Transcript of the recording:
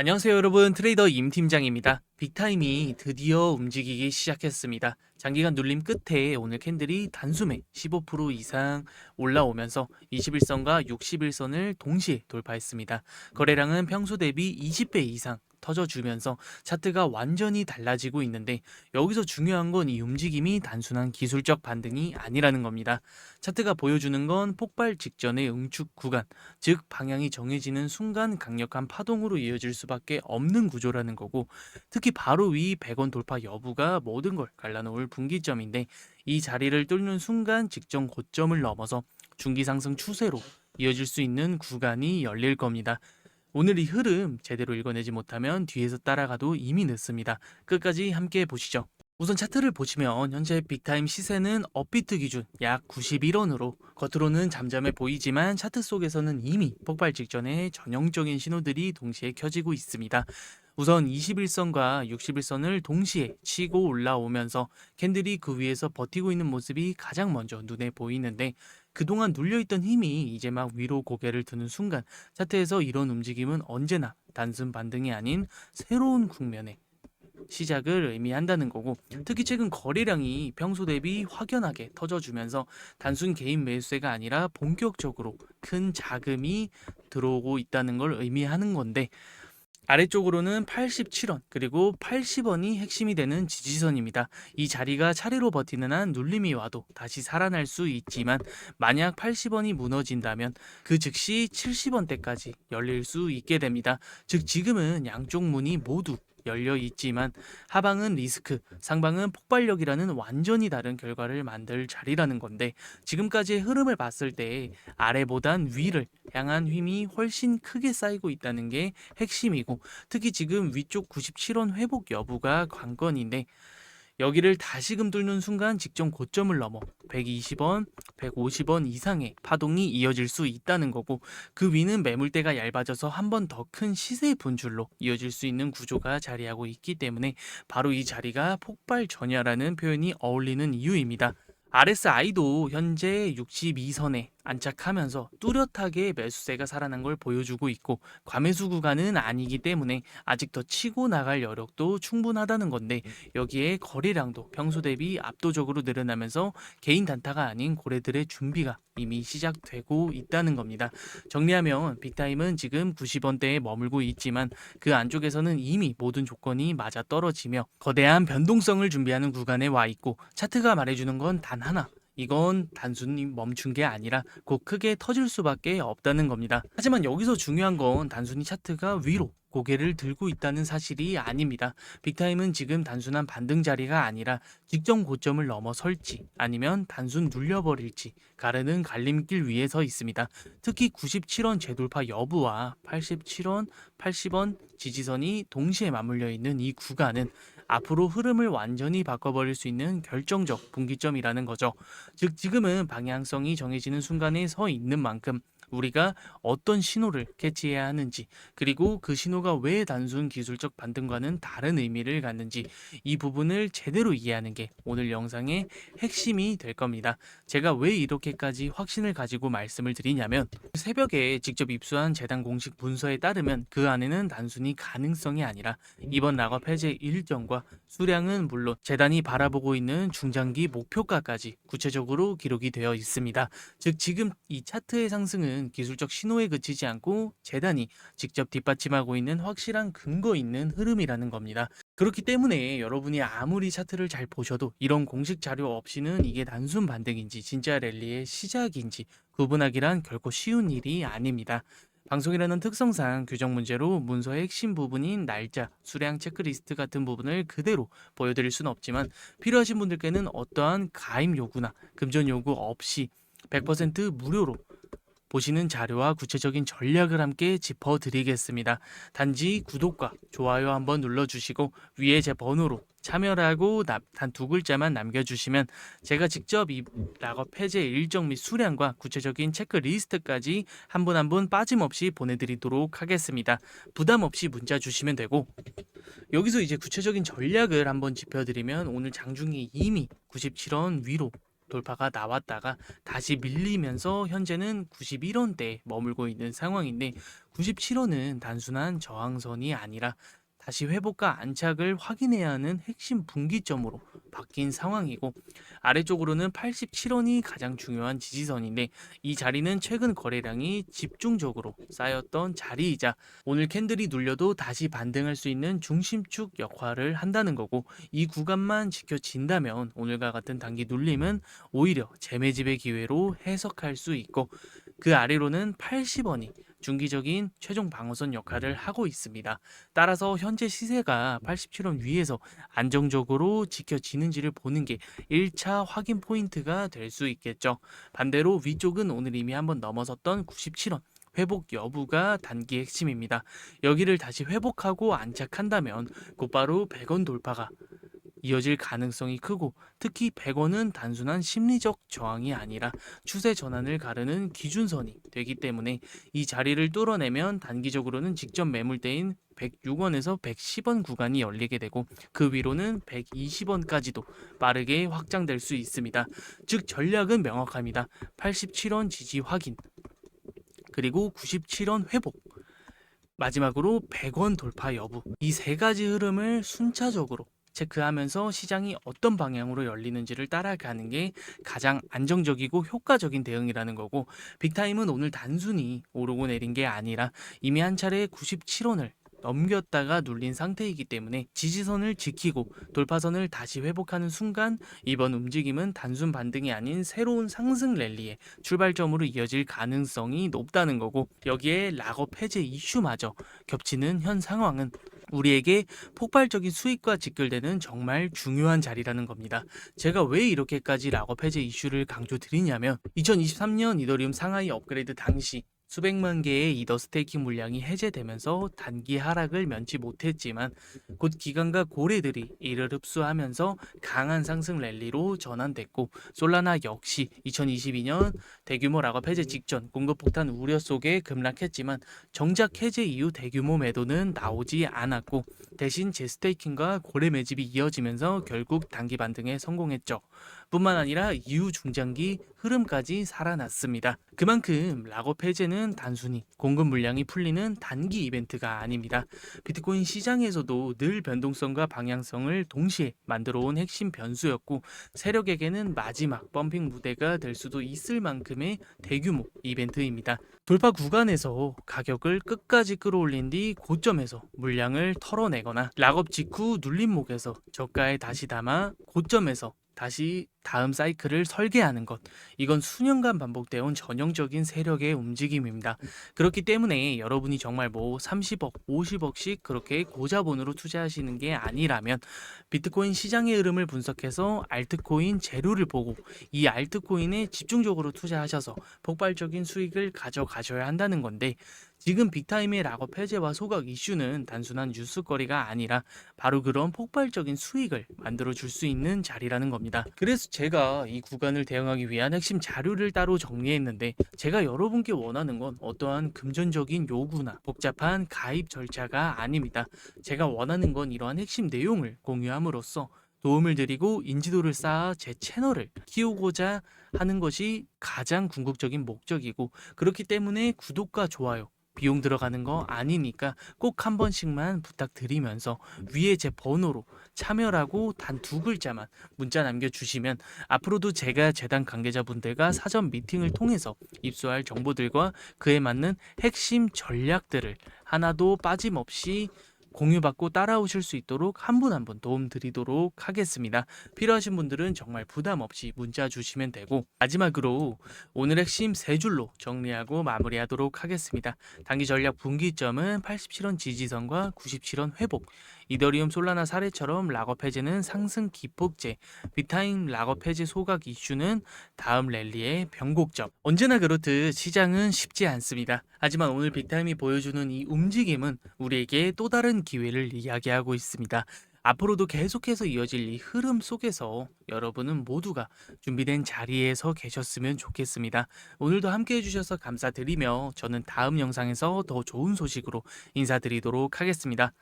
안녕하세요 여러분, 트레이더 임 팀장입니다. 빅타임이 드디어 움직이기 시작했습니다. 장기간 눌림 끝에 오늘 캔들이 단숨에 15% 이상 올라오면서 21선과 61선을 동시에 돌파했습니다. 거래량은 평소 대비 20배 이상 터져주면서 차트가 완전히 달라지고 있는데, 여기서 중요한 건 이 움직임이 단순한 기술적 반등이 아니라는 겁니다. 차트가 보여주는 건 폭발 직전의 응축 구간, 즉 방향이 정해지는 순간 강력한 파동으로 이어질 수밖에 없는 구조라는 거고, 특히 바로 위 100원 돌파 여부가 모든 걸 갈라놓을 분기점인데, 이 자리를 뚫는 순간 직전 고점을 넘어서 중기 상승 추세로 이어질 수 있는 구간이 열릴 겁니다. 오늘 이 흐름 제대로 읽어내지 못하면 뒤에서 따라가도 이미 늦습니다. 끝까지 함께 보시죠. 우선 차트를 보시면 현재 빅타임 시세는 업비트 기준 약 91원으로 겉으로는 잠잠해 보이지만 차트 속에서는 이미 폭발 직전에 전형적인 신호들이 동시에 켜지고 있습니다. 우선 21선과 61선을 동시에 치고 올라오면서 캔들이 그 위에서 버티고 있는 모습이 가장 먼저 눈에 보이는데, 그동안 눌려있던 힘이 이제 막 위로 고개를 드는 순간 차트에서 이런 움직임은 언제나 단순 반등이 아닌 새로운 국면의 시작을 의미한다는 거고, 특히 최근 거래량이 평소 대비 확연하게 터져주면서 단순 개인 매수세가 아니라 본격적으로 큰 자금이 들어오고 있다는 걸 의미하는 건데, 아래쪽으로는 87원 그리고 80원이 핵심이 되는 지지선입니다. 이 자리가 차례로 버티는 한 눌림이 와도 다시 살아날 수 있지만, 만약 80원이 무너진다면 그 즉시 70원대까지 열릴 수 있게 됩니다. 즉 지금은 양쪽 문이 모두 열려 있지만 하방은 리스크, 상방은 폭발력이라는 완전히 다른 결과를 만들 자리라는 건데, 지금까지의 흐름을 봤을 때 아래보단 위를 향한 힘이 훨씬 크게 쌓이고 있다는 게 핵심이고, 특히 지금 위쪽 97원 회복 여부가 관건인데, 여기를 다시금 뚫는 순간 직전 고점을 넘어 120원, 150원 이상의 파동이 이어질 수 있다는 거고, 그 위는 매물대가 얇아져서 한 번 더 큰 시세 분출로 이어질 수 있는 구조가 자리하고 있기 때문에 바로 이 자리가 폭발 전야라는 표현이 어울리는 이유입니다. RSI도 현재 62선에 안착하면서 뚜렷하게 매수세가 살아난 걸 보여주고 있고, 과매수 구간은 아니기 때문에 아직 더 치고 나갈 여력도 충분하다는 건데, 여기에 거래량도 평소 대비 압도적으로 늘어나면서 개인 단타가 아닌 고래들의 준비가 이미 시작되고 있다는 겁니다. 정리하면 빅타임은 지금 90원대에 머물고 있지만 그 안쪽에서는 이미 모든 조건이 맞아떨어지며 거대한 변동성을 준비하는 구간에 와 있고, 차트가 말해주는 건 단 하나, 이건 단순히 멈춘 게 아니라 곧 크게 터질 수밖에 없다는 겁니다. 하지만 여기서 중요한 건 단순히 차트가 위로 고개를 들고 있다는 사실이 아닙니다. 빅타임은 지금 단순한 반등 자리가 아니라 직전 고점을 넘어설지 아니면 단순 눌려버릴지 가르는 갈림길 위에 서 있습니다. 특히 97원 재돌파 여부와 87원, 80원 지지선이 동시에 맞물려 있는 이 구간은 앞으로 흐름을 완전히 바꿔버릴 수 있는 결정적 분기점이라는 거죠. 즉 지금은 방향성이 정해지는 순간에 서 있는 만큼 우리가 어떤 신호를 캐치해야 하는지, 그리고 그 신호가 왜 단순 기술적 반등과는 다른 의미를 갖는지, 이 부분을 제대로 이해하는 게 오늘 영상의 핵심이 될 겁니다. 제가 왜 이렇게까지 확신을 가지고 말씀을 드리냐면, 새벽에 직접 입수한 재단 공식 문서에 따르면 그 안에는 단순히 가능성이 아니라 이번 락업 해제 일정과 수량은 물론 재단이 바라보고 있는 중장기 목표가까지 구체적으로 기록이 되어 있습니다. 즉 지금 이 차트의 상승은 기술적 신호에 그치지 않고 재단이 직접 뒷받침하고 있는 확실한 근거 있는 흐름이라는 겁니다. 그렇기 때문에 여러분이 아무리 차트를 잘 보셔도 이런 공식 자료 없이는 이게 단순 반등인지 진짜 랠리의 시작인지 구분하기란 결코 쉬운 일이 아닙니다. 방송이라는 특성상 규정 문제로 문서의 핵심 부분인 날짜, 수량 체크리스트 같은 부분을 그대로 보여드릴 수는 없지만, 필요하신 분들께는 어떠한 가입 요구나 금전 요구 없이 100% 무료로 보시는 자료와 구체적인 전략을 함께 짚어드리겠습니다. 단지 구독과 좋아요 한번 눌러주시고 위에 제 번호로 참여를 하고 단 두 글자만 남겨주시면 제가 직접 이 락업 해제 일정 및 수량과 구체적인 체크리스트까지 한 분 한 분 빠짐없이 보내드리도록 하겠습니다. 부담 없이 문자 주시면 되고, 여기서 이제 구체적인 전략을 한번 짚어드리면, 오늘 장중에 이미 97원 위로 돌파가 나왔다가 다시 밀리면서 현재는 91원대에 머물고 있는 상황인데 97원은 단순한 저항선이 아니라 다시 회복과 안착을 확인해야 하는 핵심 분기점으로 바뀐 상황이고 아래쪽으로는 87원이 가장 중요한 지지선인데 이 자리는 최근 거래량이 집중적으로 쌓였던 자리이자 오늘 캔들이 눌려도 다시 반등할 수 있는 중심축 역할을 한다는 거고 이 구간만 지켜진다면 오늘과 같은 단기 눌림은 오히려 재매집의 기회로 해석할 수 있고 그 아래로는 80원이 중기적인 최종 방어선 역할을 하고 있습니다. 따라서 현재 시세가 87원 위에서 안정적으로 지켜지는지를 보는 게 1차 확인 포인트가 될 수 있겠죠. 반대로 위쪽은 오늘 이미 한번 넘어섰던 97원. 회복 여부가 단기 핵심입니다. 여기를 다시 회복하고 안착한다면 곧바로 100원 돌파가 이어질 가능성이 크고 특히 100원은 단순한 심리적 저항이 아니라 추세 전환을 가르는 기준선이 되기 때문에 이 자리를 뚫어내면 단기적으로는 직전 매물대인 106원에서 110원 구간이 열리게 되고 그 위로는 120원까지도 빠르게 확장될 수 있습니다. 즉 전략은 명확합니다. 87원 지지 확인 그리고 97원 회복 마지막으로 100원 돌파 여부 이 세 가지 흐름을 순차적으로 체크하면서 시장이 어떤 방향으로 열리는지를 따라가는 게 가장 안정적이고 효과적인 대응이라는 거고 빅타임은 오늘 단순히 오르고 내린 게 아니라 이미 한 차례 97원을 넘겼다가 눌린 상태이기 때문에 지지선을 지키고 돌파선을 다시 회복하는 순간 이번 움직임은 단순 반등이 아닌 새로운 상승 랠리의 출발점으로 이어질 가능성이 높다는 거고 여기에 락업 해제 이슈마저 겹치는 현 상황은 우리에게 폭발적인 수익과 직결되는 정말 중요한 자리라는 겁니다. 제가 왜 이렇게까지 락업 해제 이슈를 강조드리냐면 2023년 이더리움 상하이 업그레이드 당시 수백만 개의 이더 스테이킹 물량이 해제되면서 단기 하락을 면치 못했지만 곧 기관과 고래들이 이를 흡수하면서 강한 상승 랠리로 전환됐고 솔라나 역시 2022년 대규모 락업 해제 직전 공급 폭탄 우려 속에 급락했지만 정작 해제 이후 대규모 매도는 나오지 않았고 대신 재스테이킹과 고래 매집이 이어지면서 결국 단기 반등에 성공했죠. 뿐만 아니라 이후 중장기 흐름까지 살아났습니다. 그만큼 락업 해제는 단순히 공급 물량이 풀리는 단기 이벤트가 아닙니다. 비트코인 시장에서도 늘 변동성과 방향성을 동시에 만들어 온 핵심 변수였고 세력에게는 마지막 펌핑 무대가 될 수도 있을 만큼의 대규모 이벤트입니다. 돌파 구간에서 가격을 끝까지 끌어올린 뒤 고점에서 물량을 털어내거나 락업 직후 눌림목에서 저가에 다시 담아 고점에서 다시 다음 사이클을 설계하는 것. 이건 수년간 반복되어 온 전형적인 세력의 움직임입니다. 그렇기 때문에 여러분이 정말 30억, 50억씩 그렇게 고자본으로 투자하시는 게 아니라면 비트코인 시장의 흐름을 분석해서 알트코인 재료를 보고 이 알트코인에 집중적으로 투자하셔서 폭발적인 수익을 가져가셔야 한다는 건데 지금 빅타임의 락업 해제와 소각 이슈는 단순한 뉴스거리가 아니라 바로 그런 폭발적인 수익을 만들어 줄 수 있는 자리라는 겁니다. 그래서 제가 이 구간을 대응하기 위한 핵심 자료를 따로 정리했는데 제가 여러분께 원하는 건 어떠한 금전적인 요구나 복잡한 가입 절차가 아닙니다. 제가 원하는 건 이러한 핵심 내용을 공유함으로써 도움을 드리고 인지도를 쌓아 제 채널을 키우고자 하는 것이 가장 궁극적인 목적이고 그렇기 때문에 구독과 좋아요 비용 들어가는 거 아니니까 꼭 한 번씩만 부탁드리면서 위에 제 번호로 참여라고 단 2글자만 문자 남겨주시면 앞으로도 제가 재단 관계자분들과 사전 미팅을 통해서 입수할 정보들과 그에 맞는 핵심 전략들을 하나도 빠짐없이 공유받고 따라오실 수 있도록 한 분 한 분 도움 드리도록 하겠습니다. 필요하신 분들은 정말 부담 없이 문자 주시면 되고 마지막으로 오늘 핵심 3줄로 정리하고 마무리하도록 하겠습니다. 단기 전략 분기점은 87원 지지선과 97원 회복 이더리움 솔라나 사례처럼 락업 해제는 상승 기폭제 빅타임 락업 해제 소각 이슈는 다음 랠리의 변곡점 언제나 그렇듯 시장은 쉽지 않습니다. 하지만 오늘 빅타임이 보여주는 이 움직임은 우리에게 또 다른 기회를 이야기하고 있습니다. 앞으로도 계속해서 이어질 이 흐름 속에서 여러분은 모두가 준비된 자리에 서 계셨으면 좋겠습니다. 오늘도 함께 해주셔서 감사드리며 저는 다음 영상에서 더 좋은 소식으로 인사드리도록 하겠습니다.